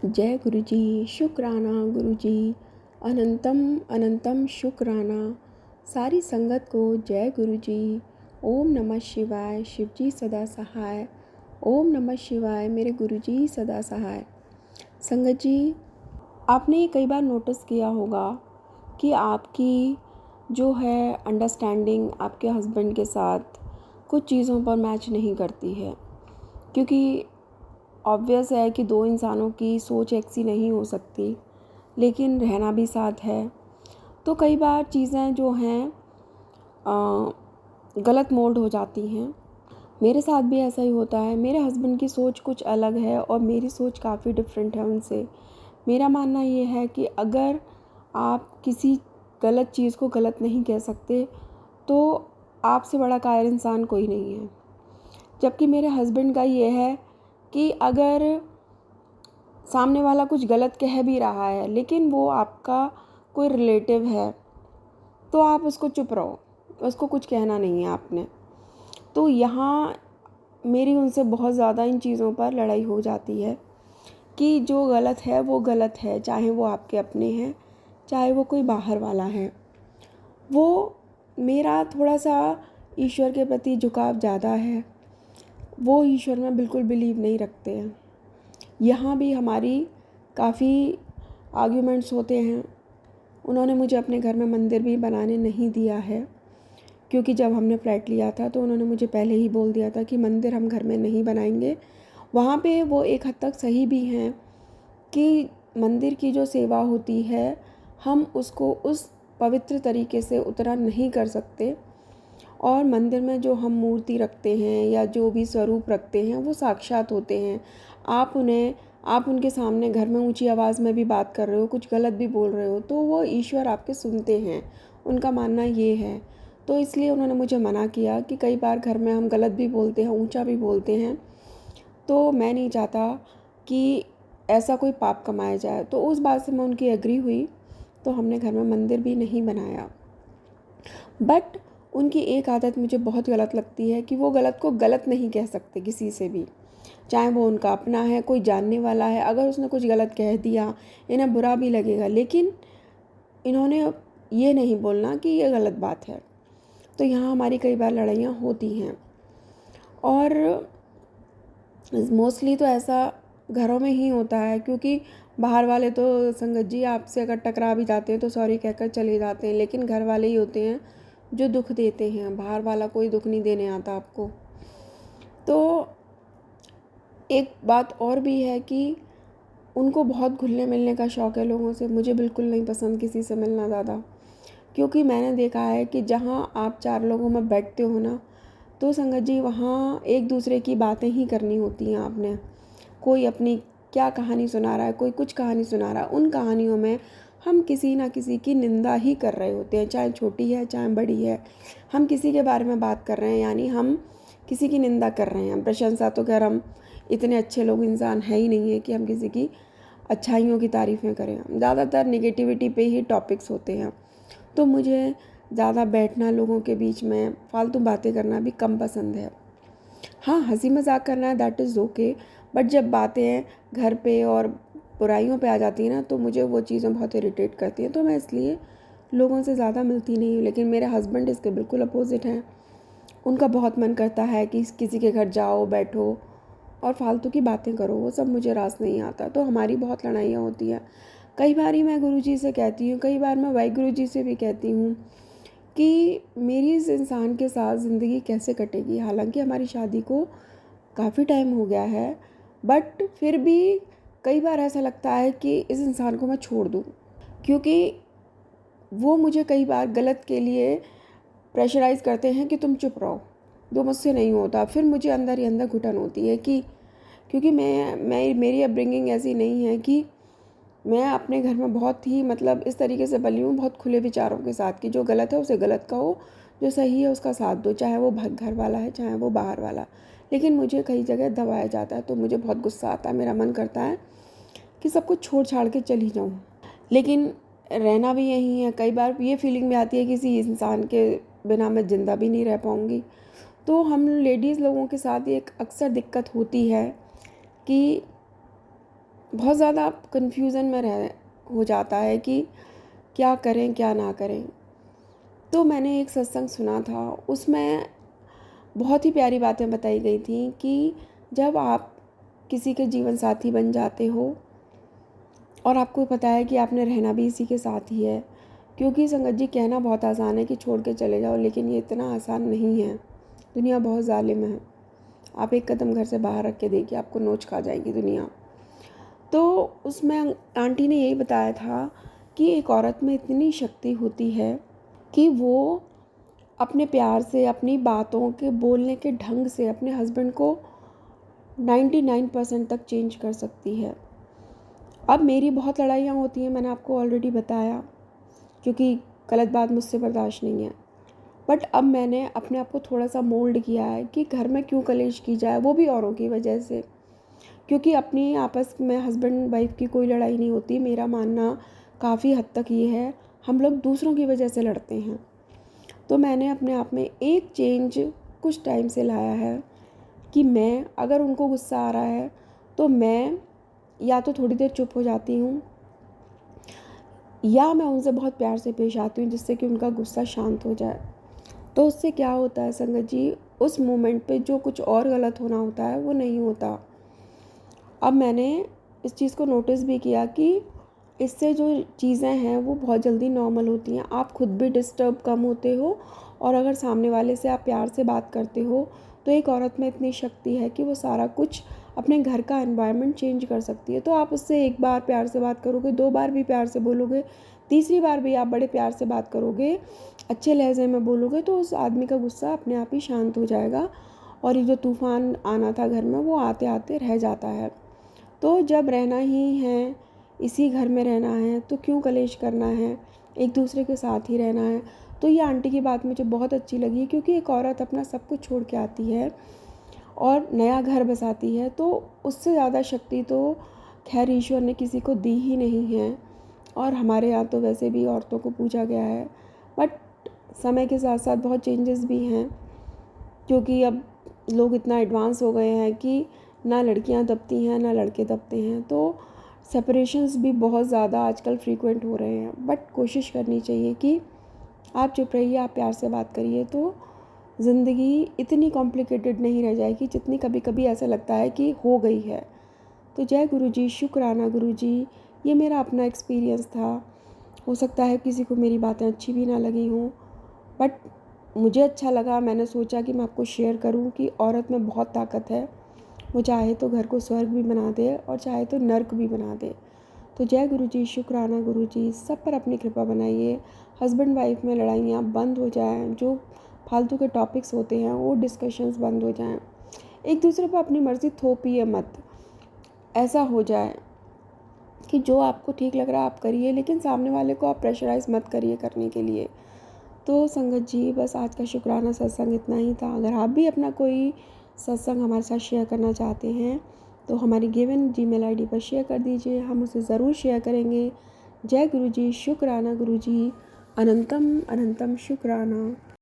जय गुरु जी। शुक्राना गुरु जी। अनंतम अनंतम शुक्राना। सारी संगत को जय गुरु जी। ओम नमः शिवाय। शिव जी सदा सहाय। ओम नमः शिवाय। मेरे गुरु जी सदा सहाय। संगत जी, आपने कई बार नोटिस किया होगा कि आपकी जो है अंडरस्टैंडिंग आपके हस्बैंड के साथ कुछ चीज़ों पर मैच नहीं करती है, क्योंकि ऑब्वियस है कि दो इंसानों की सोच एक सी नहीं हो सकती, लेकिन रहना भी साथ है। तो कई बार चीज़ें जो हैं गलत मोल्ड हो जाती हैं। मेरे साथ भी ऐसा ही होता है। मेरे हस्बैंड की सोच कुछ अलग है और मेरी सोच काफ़ी डिफरेंट है उनसे। मेरा मानना ये है कि अगर आप किसी गलत चीज़ को गलत नहीं कह सकते तो आपसे बड़ा कायर इंसान कोई नहीं है। जबकि मेरे हस्बैंड का ये है कि अगर सामने वाला कुछ गलत कह भी रहा है लेकिन वो आपका कोई रिलेटिव है तो आप उसको चुप रहो, उसको कुछ कहना नहीं है आपने। तो यहाँ मेरी उनसे बहुत ज़्यादा इन चीज़ों पर लड़ाई हो जाती है कि जो गलत है वो गलत है, चाहे वो आपके अपने हैं चाहे वो कोई बाहर वाला है। वो मेरा थोड़ा सा ईश्वर के प्रति झुकाव ज़्यादा है। वो ईश्वर में बिल्कुल बिलीव नहीं रखते हैं। यहाँ भी हमारी काफ़ी आर्ग्यूमेंट्स होते हैं। उन्होंने मुझे अपने घर में मंदिर भी बनाने नहीं दिया है, क्योंकि जब हमने फ्लैट लिया था तो उन्होंने मुझे पहले ही बोल दिया था कि मंदिर हम घर में नहीं बनाएंगे। वहाँ पे वो एक हद तक सही भी हैं कि मंदिर की जो सेवा होती है हम उसको उस पवित्र तरीके से उतना नहीं कर सकते, और मंदिर में जो हम मूर्ति रखते हैं या जो भी स्वरूप रखते हैं वो साक्षात होते हैं। आप उनके सामने घर में ऊंची आवाज़ में भी बात कर रहे हो, कुछ गलत भी बोल रहे हो, तो वो ईश्वर आपके सुनते हैं। उनका मानना ये है। तो इसलिए उन्होंने मुझे मना किया कि कई बार घर में हम गलत भी बोलते हैं, ऊंचा भी बोलते हैं, तो मैं नहीं चाहता कि ऐसा कोई पाप कमाया जाए। तो उस बात से मैं उनकी एग्री हुई, तो हमने घर में मंदिर भी नहीं बनाया। बट उनकी एक आदत मुझे बहुत गलत लगती है कि वो गलत को गलत नहीं कह सकते किसी से भी, चाहे वो उनका अपना है, कोई जानने वाला है। अगर उसने कुछ गलत कह दिया इन्हें बुरा भी लगेगा, लेकिन इन्होंने ये नहीं बोलना कि ये गलत बात है। तो यहाँ हमारी कई बार लड़ाइयाँ होती हैं, और मोस्टली तो ऐसा घरों में ही होता है, क्योंकि बाहर वाले तो संगत जी आपसे अगर टकरा भी जाते हैं तो सॉरी कहकर चले जाते हैं, लेकिन घर वाले ही होते हैं जो दुख देते हैं। बाहर वाला कोई दुख नहीं देने आता आपको। तो एक बात और भी है कि उनको बहुत घुलने मिलने का शौक़ है लोगों से। मुझे बिल्कुल नहीं पसंद किसी से मिलना ज़्यादा, क्योंकि मैंने देखा है कि जहाँ आप 4 लोगों में बैठते हो ना, तो संगत जी वहाँ एक दूसरे की बातें ही करनी होती हैं आपने। कोई अपनी क्या कहानी सुना रहा है, कोई कुछ कहानी सुना रहा है, उन कहानियों में हम किसी ना किसी की निंदा ही कर रहे होते हैं, चाहे छोटी है चाहे बड़ी है। हम किसी के बारे में बात कर रहे हैं, यानी हम किसी की निंदा कर रहे हैं। प्रशंसा तो खैर हम इतने अच्छे लोग इंसान है ही नहीं है कि हम किसी की अच्छाइयों की तारीफ़ें करें। ज़्यादातर नेगेटिविटी पे ही टॉपिक्स होते हैं। तो मुझे ज़्यादा बैठना, लोगों के बीच में फालतू बातें करना भी कम पसंद है। हाँ, हंसी मजाक करना है, दैट इज़ ओके, बट जब बातें घर पे और बुराइयों पे आ जाती हैं ना, तो मुझे वो चीज़ें बहुत इरिटेट करती हैं। तो मैं इसलिए लोगों से ज़्यादा मिलती नहीं हूँ। लेकिन मेरे हस्बैंड इसके बिल्कुल अपोजिट हैं। उनका बहुत मन करता है कि किसी के घर जाओ, बैठो और फालतू की बातें करो। वो सब मुझे रास नहीं आता। तो हमारी बहुत लड़ाइयाँ होती हैं। कई बार ही मैं गुरुजी से कहती हूँ, कई बार मैं वाहिगुरु जी से भी कहती हूँ कि मेरी इस इंसान के साथ ज़िंदगी कैसे कटेगी। हालांकि हमारी शादी को काफ़ी टाइम हो गया है, बट फिर भी कई बार ऐसा लगता है कि इस इंसान को मैं छोड़ दूँ, क्योंकि वो मुझे कई बार गलत के लिए प्रेशराइज़ करते हैं कि तुम चुप रहो, जो मुझसे नहीं होता। फिर मुझे अंदर ही अंदर घुटन होती है कि क्योंकि मेरी अपब्रिंगिंग ऐसी नहीं है कि मैं अपने घर में बहुत ही मतलब इस तरीके से पली हूँ, बहुत खुले विचारों के साथ, कि जो गलत है उसे गलत कहो, जो सही है उसका साथ दो, चाहे वो घर वाला है चाहे वो बाहर वाला। लेकिन मुझे कई जगह दबाया जाता है, तो मुझे बहुत गुस्सा आता है। मेरा मन करता है कि सब कुछ छोड़ छाड़ के चली जाऊँ, लेकिन रहना भी यहीं है। कई बार ये फीलिंग भी आती है कि किसी इंसान के बिना मैं ज़िंदा भी नहीं रह पाऊँगी। तो हम लेडीज़ लोगों के साथ एक अक्सर दिक्कत होती है कि बहुत ज़्यादा कन्फ्यूज़न में रह हो जाता है कि क्या करें क्या ना करें। तो मैंने एक सत्संग सुना था, उसमें बहुत ही प्यारी बातें बताई गई थी कि जब आप किसी के जीवन साथी बन जाते हो और आपको पता है कि आपने रहना भी इसी के साथ ही है, क्योंकि संगत जी कहना बहुत आसान है कि छोड़ के चले जाओ, लेकिन ये इतना आसान नहीं है। दुनिया बहुत ज़ालिम है। आप एक कदम घर से बाहर रख के देखिए, आपको नोच खा जाएगी दुनिया। तो उसमें आंटी ने यही बताया था कि एक औरत में इतनी शक्ति होती है कि वो अपने प्यार से, अपनी बातों के बोलने के ढंग से अपने हस्बैंड को 99% तक चेंज कर सकती है। अब मेरी बहुत लड़ाइयाँ होती हैं, मैंने आपको ऑलरेडी बताया, क्योंकि गलत बात मुझसे बर्दाश्त नहीं है। बट अब मैंने अपने आप को थोड़ा सा मोल्ड किया है कि घर में क्यों कलेश की जाए, वो भी औरों की वजह से। क्योंकि अपनी आपस में हस्बैंड वाइफ की कोई लड़ाई नहीं होती। मेरा मानना काफ़ी हद तक ये है, हम लोग दूसरों की वजह से लड़ते हैं। तो मैंने अपने आप में एक चेंज कुछ टाइम से लाया है कि मैं, अगर उनको गुस्सा आ रहा है तो मैं या तो थोड़ी देर चुप हो जाती हूँ, या मैं उनसे बहुत प्यार से पेश आती हूँ जिससे कि उनका गुस्सा शांत हो जाए। तो उससे क्या होता है संगत जी, उस मोमेंट पे जो कुछ और गलत होना होता है वो नहीं होता। अब मैंने इस चीज़ को नोटिस भी किया कि इससे जो चीज़ें हैं वो बहुत जल्दी नॉर्मल होती हैं। आप खुद भी डिस्टर्ब कम होते हो, और अगर सामने वाले से आप प्यार से बात करते हो तो एक औरत में इतनी शक्ति है कि वो सारा कुछ अपने घर का एनवायरनमेंट चेंज कर सकती है। तो आप उससे एक बार प्यार से बात करोगे, 2 बार भी प्यार से बोलोगे, तीसरी बार भी आप बड़े प्यार से बात करोगे, अच्छे लहजे में बोलोगे, तो उस आदमी का गुस्सा अपने आप ही शांत हो जाएगा और ये जो तूफ़ान आना था घर में वो आते आते रह जाता है। तो जब रहना ही है, इसी घर में रहना है, तो क्यों कलेश करना है, एक दूसरे के साथ ही रहना है। तो ये आंटी की बात मुझे बहुत अच्छी लगी, क्योंकि एक औरत अपना सब कुछ छोड़ के आती है और नया घर बसाती है, तो उससे ज़्यादा शक्ति तो खैर ईश्वर ने किसी को दी ही नहीं है। और हमारे यहाँ तो वैसे भी औरतों को पूजा गया है। बट समय के साथ साथ बहुत चेंजेस भी हैं, क्योंकि अब लोग इतना एडवांस हो गए हैं कि ना लड़कियां दबती हैं ना लड़के दबते हैं। तो सेपरेशंस भी बहुत ज़्यादा आजकल फ्रीक्वेंट हो रहे हैं। बट कोशिश करनी चाहिए कि आप चुप रहिए, आप प्यार से बात करिए, तो ज़िंदगी इतनी कॉम्प्लिकेटेड नहीं रह जाएगी जितनी कभी कभी ऐसा लगता है कि हो गई है। तो जय गुरु जी, शुक्राना गुरु जी। ये मेरा अपना एक्सपीरियंस था। हो सकता है किसी को मेरी बातें अच्छी भी ना लगी हों, बट मुझे अच्छा लगा। मैंने सोचा कि मैं आपको शेयर करूं कि औरत में बहुत ताकत है। वो चाहे तो घर को स्वर्ग भी बना दे और चाहे तो नर्क भी बना दे। तो जय गुरु जी, शुक्राना गुरु जी। सब पर अपनी कृपा बनाइए। हस्बैंड वाइफ में लड़ाइयाँ बंद हो जाएं, जो फालतू के टॉपिक्स होते हैं वो डिस्कशंस बंद हो जाएं। एक दूसरे पर अपनी मर्ज़ी थोपिए मत। ऐसा हो जाए कि जो आपको ठीक लग रहा है आप करिए, लेकिन सामने वाले को आप प्रेशराइज़ मत करिए करने के लिए। तो संगत जी, बस आज का शुक्राना सत्संग इतना ही था। अगर आप भी अपना कोई सत्संग हमारे साथ शेयर करना चाहते हैं तो हमारी गिवन जीमेल आईडी पर शेयर कर दीजिए, हम उसे ज़रूर शेयर करेंगे। जय गुरु जी, शुक्राना गुरु जी। अनंतम अनंतम शुक्राना।